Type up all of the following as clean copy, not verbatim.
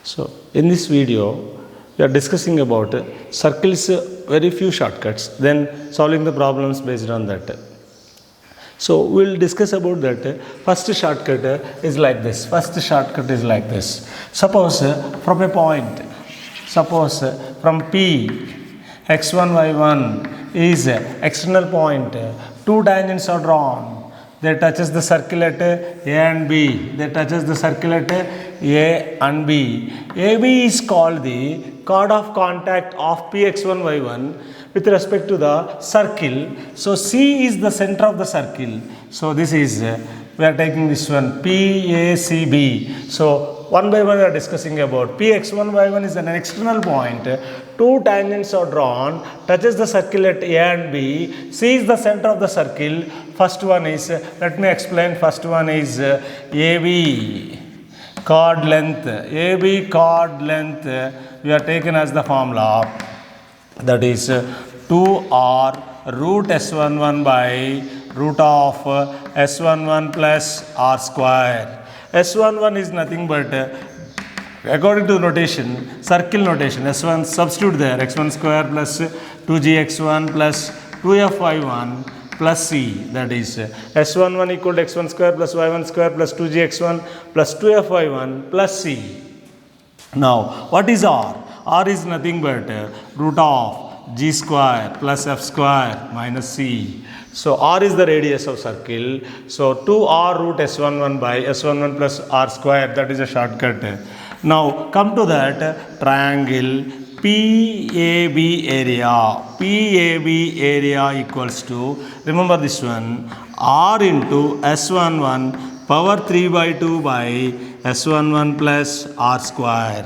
So in this video we are discussing about circles, very few shortcuts, then solving the problems based on that. So we will discuss about that. First shortcut is like this. First shortcut is like this. Suppose from a point, suppose from P, x1, y1 is external point, two tangents are drawn. They touches the circle at A and B. They touches the circle at A and B. AB is called the chord of contact of Px1, y1 with respect to the circle. So C is the center of the circle. So this is, we are taking this one, PACB. So one by one we are discussing about Px1, y1 is an external point. Two tangents are drawn, touches the circle at A and B. C is the center of the circle. First one is, let me explain, first one is AB, chord length. AB chord length, we are taken as the formula, that is 2r root s11 by root of s11 plus r square. S11 is nothing but, according to notation, circle notation, s1 substitute there, x1 square plus 2gx1 plus 2fy1 plus c, that is s11 equal to x1 square plus y1 square plus 2gx1 plus 2fy1 plus c. Now what is r? R is nothing but root of g square plus f square minus c. So r is the radius of circle. So 2r root s11 by s11 plus r square, that is a shortcut. Now come to that triangle PAB area. PAB area equals to, remember this one, r into s11 power 3 by 2 by s11 plus r square.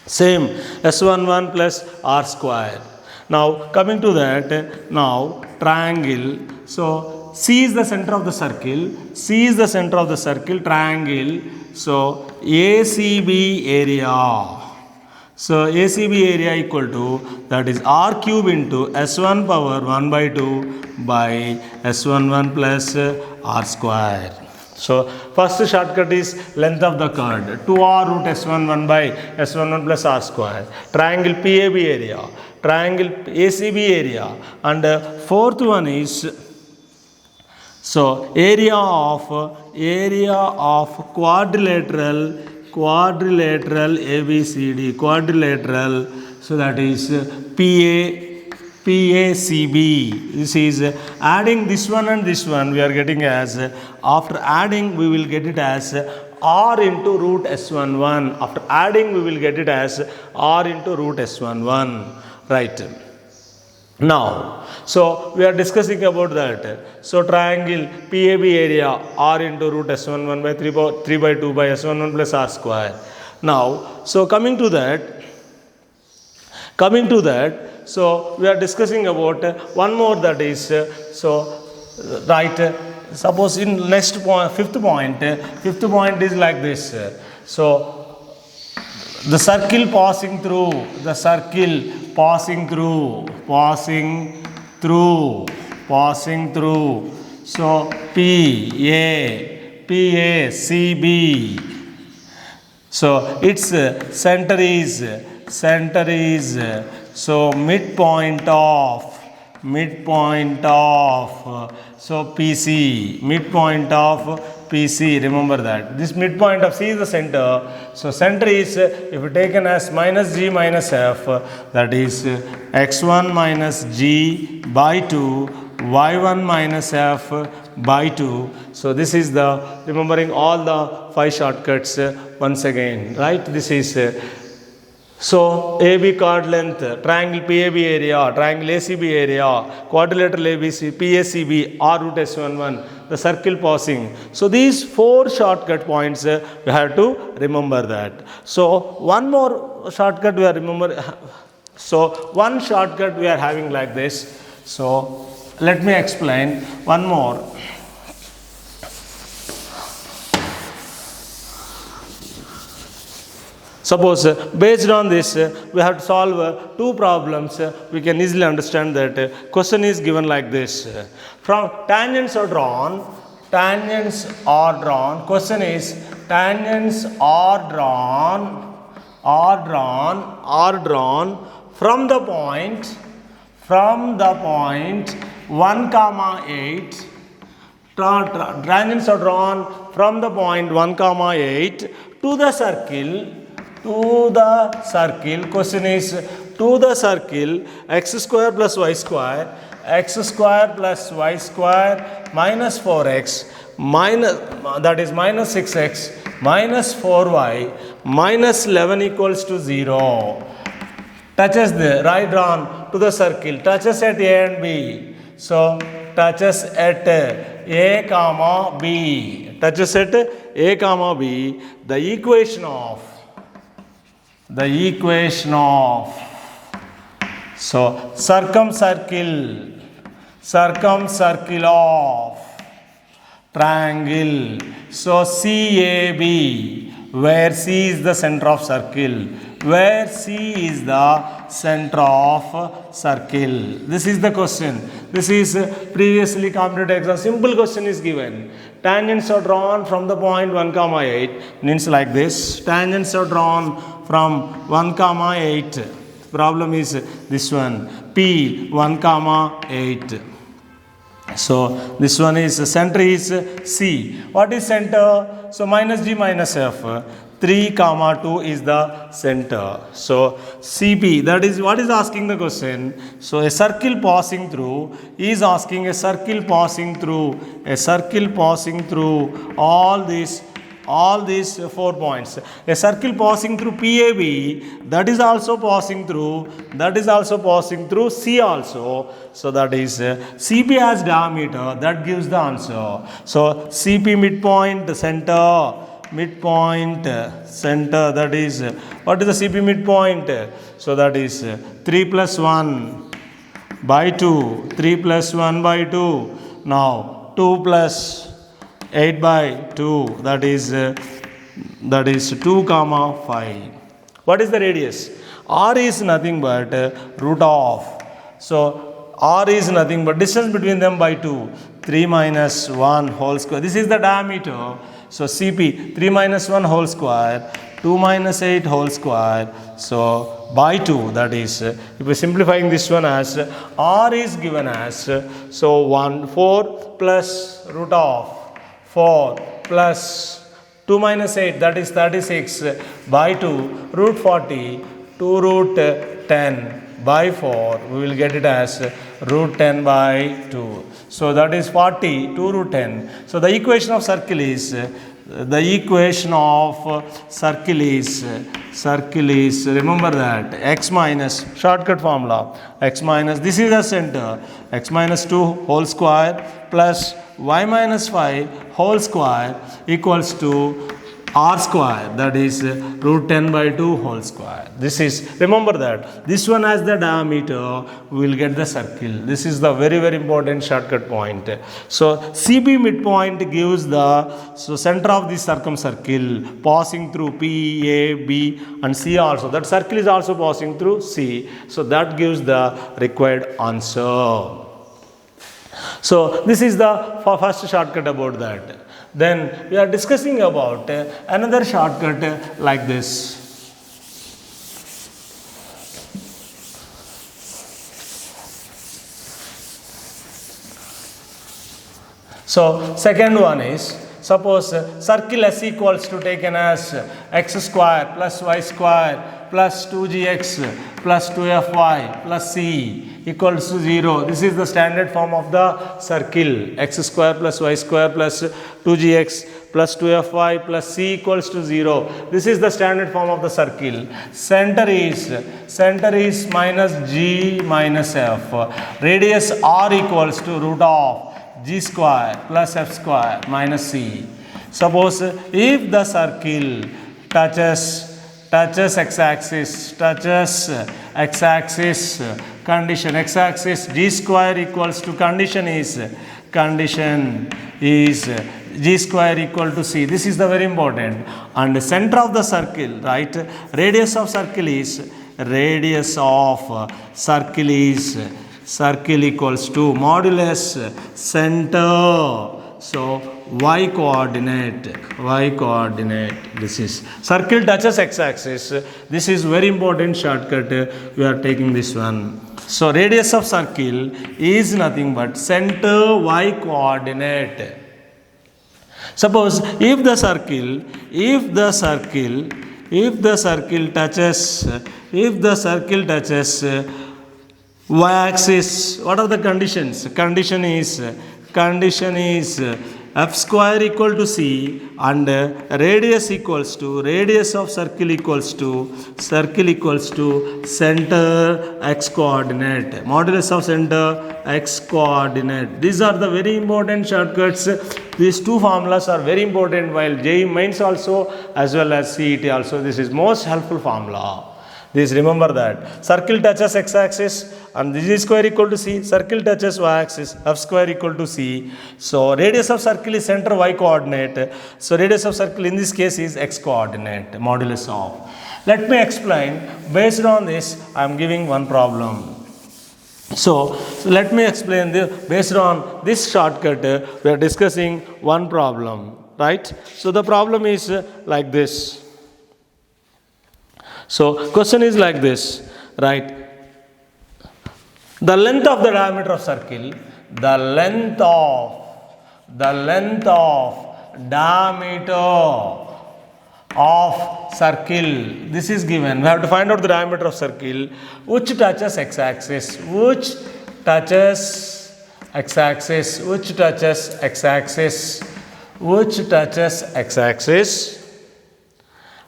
Same s11 plus r square. Now coming to that, now triangle. So C is the center of the circle. C is the center of the circle, triangle. So ACB area. So ACB area equal to, that is r cube into s1 power 1 by 2 by s11 plus r square. So first shortcut is length of the chord, 2r root s11 by s11 plus r square. Triangle PAB area, triangle ACB area, and fourth one is, so area of quadrilateral ABCD, quadrilateral, so that is PACB. This is adding this one and this one, we are getting as, after adding we will get it as r into root s11. After adding we will get it as r into root s11. Right. Now, so we are discussing about that. So triangle PAB area, r into root s11 by 3 by 2 by s11 plus r square. Now, so coming to that, so we are discussing about one more, that is, so right, suppose in next point, fifth point is like this. So the circle passing through, so PACB. So its center is, so midpoint of, so PC, midpoint of PC, remember that. This midpoint of C is the center. So center is, if you taken as minus G minus F, that is x1 minus G by 2, y1 minus F by 2. So this is the, remembering all the 5 shortcuts once again, right? This is, so AB chord length, triangle PAB area, triangle ACB area, quadrilateral ABC, PACB, r root s11, the circle passing. So these 4 shortcut points, we have to remember that. So one more shortcut we are one shortcut we are having like this. So let me explain one more. Suppose based on this we have to solve 2 problems. We can easily understand that question is given like this. From tangents are drawn. Question is tangents are drawn are drawn from the point 1 comma 8. Tangents are drawn from the point 1 comma 8 to the circle. Question is to the circle x square plus y square minus 4x that is minus 6x minus 4y minus 11 equals to 0. Touches the right drawn to the circle, touches at A and B. So touches at A comma B. Touches at A comma B. The equation of so circumcircle of triangle. So CAB, where C is the center of circle. This is the question. This is previously completed exam. Simple question is given. Tangents are drawn from the point 1 comma 8. Means like this. Tangents are drawn from 1 comma 8. Problem is this one. P 1 comma 8. So this one is center is C. What is center? So minus G minus F. 3 comma 2 is the center. So CP, that is what is asking the question. So a circle passing through is asking a circle passing through all these 4 points. A circle passing through PAB, that is also passing through C also. So that is CP has diameter, that gives the answer. So CP midpoint center, that is what is the CP midpoint? So that is 3 plus 1 by 2. Now 2 plus 8 by 2, that is 2 comma 5. What is the radius? R is nothing but root of. So R is nothing but distance between them by 2. 3 minus 1 whole square. This is the diameter. So CP 3 minus 1 whole square, 2 minus 8 whole square. So by 2, that is, if we are simplifying this one as R is given as, so 4 plus root of 4 plus 2 minus 8, that is 36 by 2 root 40 2 root 10 by 4, we will get it as root 10 by 2. So that is 40 2 root 10. So the equation of circle is remember that x minus, shortcut formula, x minus, this is the center, x minus 2 whole square plus y minus 5 whole square equals to r square, that is root 10 by 2 whole square. This is, remember that this one has the diameter, we will get the circle. This is the very important shortcut point. So CP midpoint gives the center of the circumcircle passing through P, A, B and C also. That circle is also passing through C. So that gives the required answer. So this is the first shortcut about that. Then we are discussing about another shortcut like this. So second one is, suppose circle S equals to taken as x square plus y square plus 2gx plus 2fy plus c equals to 0. This is the standard form of the circle, x square plus y square plus 2gx plus 2fy plus c equals to 0. This is the standard form of the circle. Center is minus g minus f. Radius r equals to root of g square plus f square minus c. Suppose if the circle touches x-axis, condition x-axis g square equals to condition is g square equal to c. This is the very important. And the center of the circle, right? Radius of circle equals to modulus center. So y coordinate, this is circle touches x-axis. This is very important shortcut, we are taking this one. So radius of circle is nothing but center y coordinate. Suppose if the circle touches y-axis, what are the conditions? Condition is f square equal to c and radius of circle equals to center x coordinate, modulus of center x coordinate. These are the very important shortcuts. These two formulas are very important while JEE Mains also as well as CET also. This is most helpful formula. Please remember that circle touches x-axis and this is square equal to c, circle touches y-axis, f square equal to c. So radius of circle is center y coordinate. So radius of circle in this case is x coordinate, modulus of. Let me explain. Based on this, I am giving one problem. So let me explain based on this shortcut, we are discussing one problem, right? So the problem is like this. So question is like this, right? The length of the diameter of circle, the length of diameter of circle, this is given. We have to find out the diameter of circle which touches x-axis,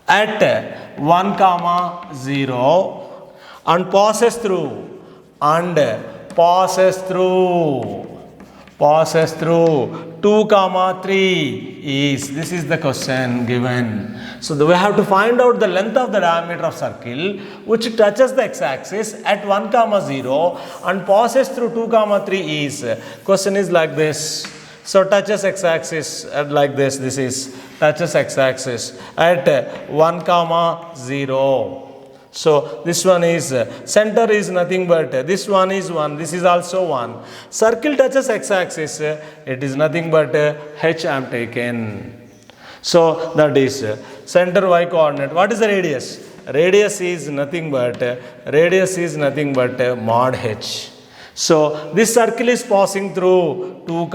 at 1, 0 and passes through 2, 3 is, this is the question given. So we have to find out the length of the diameter of circle which touches the x-axis at 1, 0 and passes through 2, 3 is. Question is like this. So touches x-axis at like this. This is touches x-axis at 1, 0. So this one is center is nothing but this one is 1. This is also 1. Circle touches x-axis. It is nothing but h I am taken. So that is center y coordinate. What is the radius? Radius is nothing but mod h. So this circle is passing through 2,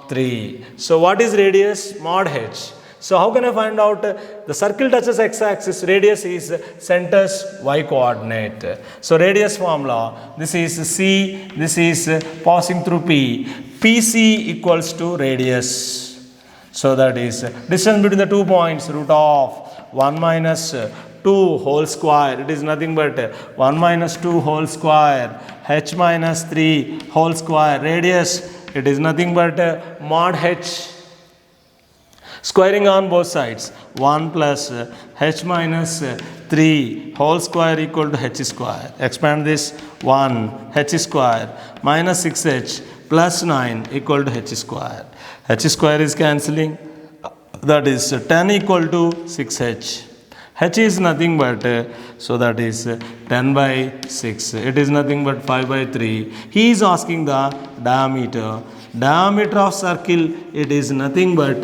3. So what is radius? Mod h. So how can I find out? The circle touches x-axis, radius is center's y coordinate. So radius formula, this is c, this is passing through p. PC equals to radius. So that is distance between the 2 points, root of 1 minus 2 whole square. It is nothing but 1 minus 2 whole square, h minus 3 whole square. Radius, it is nothing but mod h. Squaring on both sides, 1 plus h minus 3 whole square equal to h square. Expand this, 1 h square minus 6h plus 9 equal to h square. H square is cancelling, that is 10 equal to 6h. H is nothing but, so that is 10 by 6. It is nothing but 5 by 3. He is asking the diameter. Diameter of circle, it is nothing but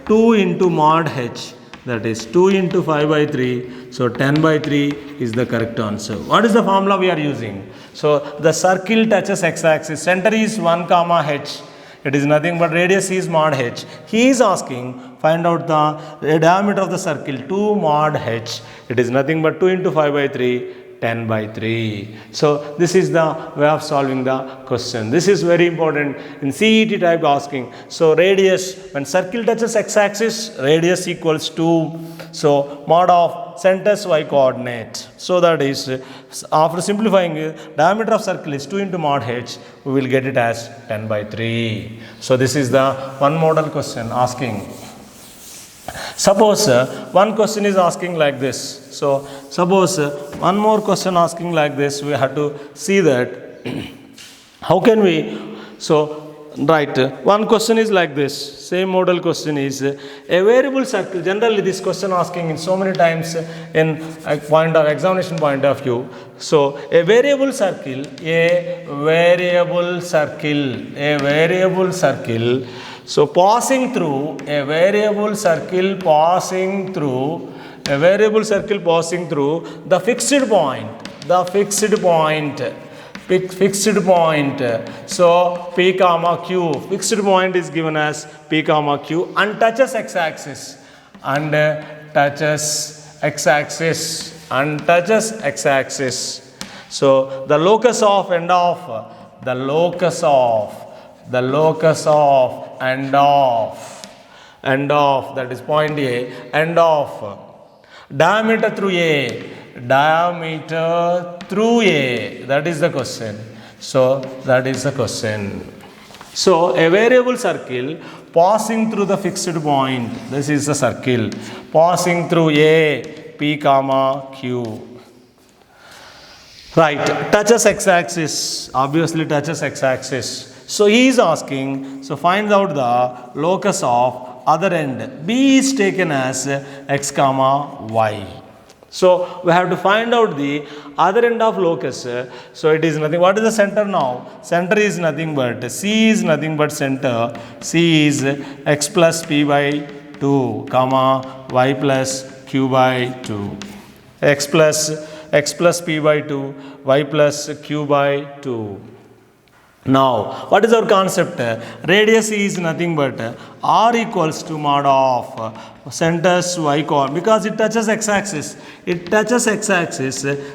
2 into mod h. That is 2 into 5 by 3. So 10 by 3 is the correct answer. What is the formula we are using? So the circle touches x-axis. Center is 1, h. It is nothing but radius is mod h. He is asking, find out the diameter of the circle, 2 mod h. It is nothing but 2 into 5 by 3, 10 by 3. So this is the way of solving the question. This is very important in CET type asking. So radius, when circle touches x-axis, radius equals 2. So mod of center's y coordinate. So that is, after simplifying, diameter of circle is 2 into mod h. We will get it as 10 by 3. So this is the one model question asking. Suppose one question is asking like this. So suppose one more question asking like this. We have to see that how can we, so right, one question is like this. Same model question is a variable circle. Generally this question asking in so many times in a point of examination point of view. So a variable circle. So passing through a variable circle passing through the fixed point. So P comma Q, fixed point is given as P comma Q and touches x-axis So the locus of end of that is point A, end of diameter through A, that is the question. So a variable circle passing through the fixed point, this is the circle passing through A, P comma Q. Right, touches x-axis, obviously touches x-axis. So he is asking, so find out the locus of other end. B is taken as x comma y. So we have to find out the other end of locus. So it is nothing. What is the center now? Center is nothing but C is nothing but center. C is x plus p by 2 comma y plus q by 2. X plus p by 2, y plus q by 2. Now, what is our concept? Radius is nothing but r equals to mod of center's y coordinate, because it touches x-axis.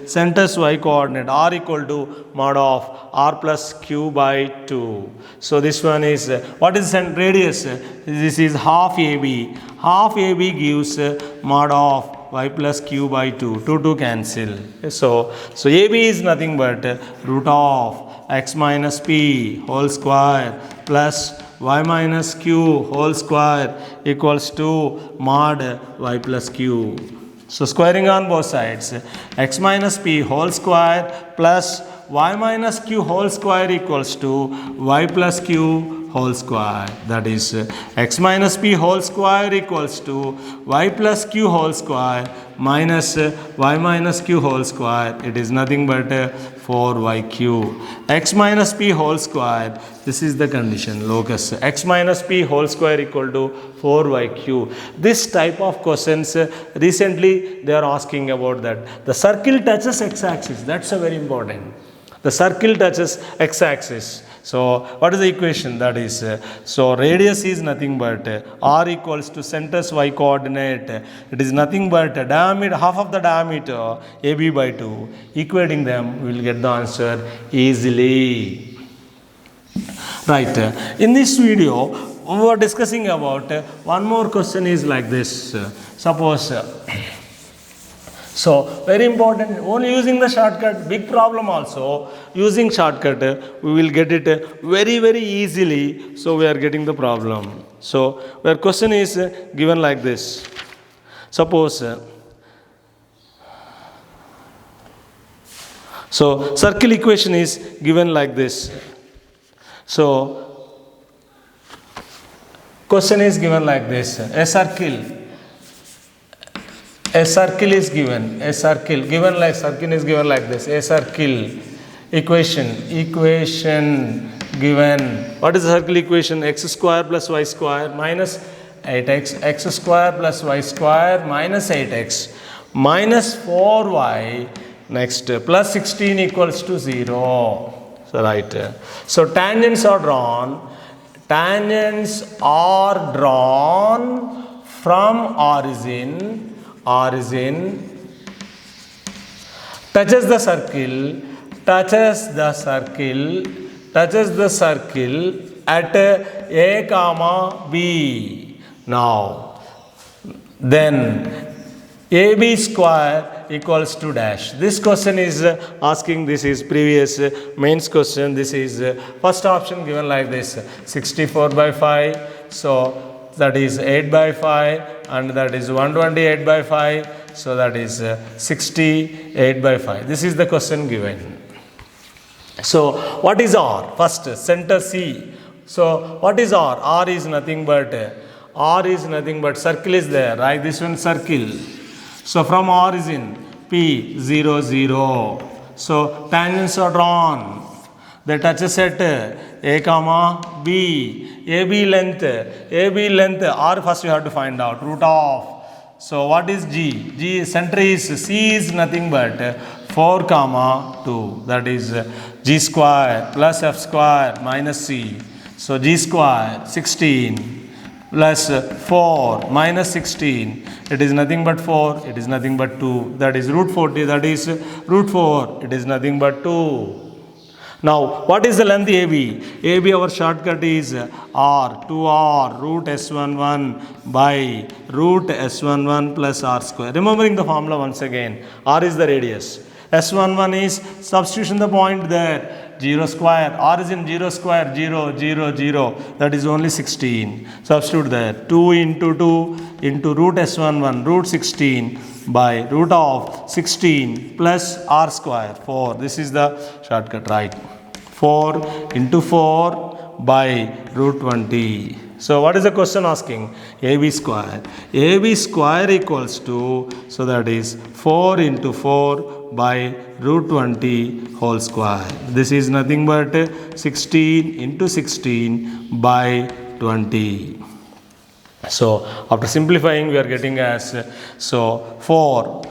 Center's y coordinate r equal to mod of r plus q by 2. So this one is, what is radius? This is half AB. Half AB gives mod of y plus q by 2. 2 cancel. So AB is nothing but root of x minus p whole square plus y minus q whole square equals to mod y plus q. So squaring on both sides, x minus p whole square plus y minus q whole square equals to y plus q whole square. That is x minus p whole square equals to y plus q whole square minus y minus q whole square. It is nothing but 4yq. X minus p whole square, this is the condition, locus. X minus p whole square equal to 4yq. This type of questions, recently they are asking about that. The circle touches x-axis. That's a very important. The circle touches x-axis. So what is the equation? That is, so radius is nothing but r equals to center's y coordinate. It is nothing but diameter, half of the diameter AB by 2. Equating them, we will get the answer easily. Right. In this video, we were discussing about one more question is like this. Suppose. So very important, only using the shortcut, big problem also. Using shortcut, we will get it very, very easily. So we are getting the problem. So where question is given like this. Suppose, so circle equation is given like this. So question is given like this. A circle is given, like circle is given like this. A circle equation given. What is the circle equation? X square plus y square minus 8x, x square plus y square minus 8x minus 4y, next plus 16 equals to 0. So right. So tangents are drawn from origin touches the circle at A comma B. Now then AB square equals to dash. This question is asking, this is previous mains question. This is first option given like this, 64 by 5. So that is 8 by 5 and that is 128 by 5. So that is 68 by 5. This is the question given. So what is R? First center C. So what is R? R is nothing but circle is there, right? This one circle. So from origin P 0 0. So tangents are drawn. They touches at A comma B. AB length R first you have to find out. Root of. So what is G? G center is C is nothing but 4 comma 2. That is G square plus F square minus C. So G square 16 plus 4 minus 16. It is nothing but 4. It is nothing but 2. That is root 40. That is root 4. It is nothing but 2. Now, what is the length AB? AB, our shortcut is R, 2R, root S11 by root S11 plus R square. Remembering the formula once again, R is the radius. S11 is, substitution the point there, 0 square, R is in 0 square, 0, 0, 0, that is only 16. Substitute there, 2 into 2 into root S11, root 16 by root of 16 plus R square, 4. This is the shortcut, right? 4 into 4 by root 20. So what is the question asking? AB square. AB square equals to, so that is 4 into 4 by root 20 whole square. This is nothing but 16 into 16 by 20. So after simplifying we are getting as, so 4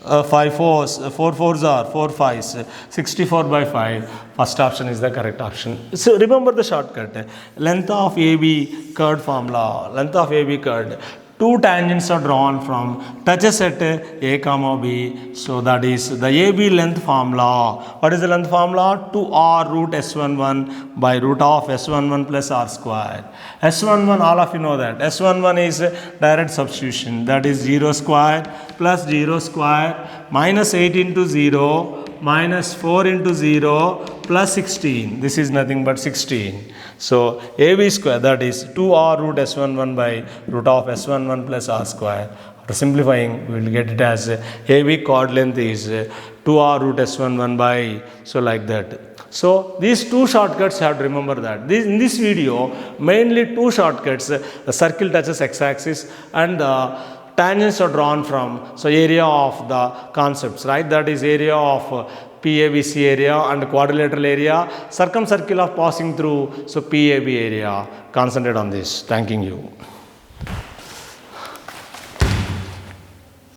5 fours, 4 fours are 4 fives, 64 by 5. First option is the correct option. So remember the shortcut. Length of AB curve formula. Length of AB curve. Two tangents are drawn from touches at A comma B. So that is the AB length formula. What is the length formula? 2R root S11 by root of S11 plus R square. S11, all of you know that. S11 is direct substitution. That is 0 square plus 0 square minus 8 into 0 minus 4 into 0 plus 16. This is nothing but 16. So AB square, that is 2R root S11 by root of S11 plus R square. After simplifying, we will get it as AB chord length is 2R root S11 by, so like that. So these two shortcuts you have to remember that. In this video, mainly two shortcuts, the circle touches x-axis and the tangents are drawn from, so area of the concepts, right? That is area of PABC area and quadrilateral area, circumcircle of passing through, so PAB area. Concentrate on this. Thanking you.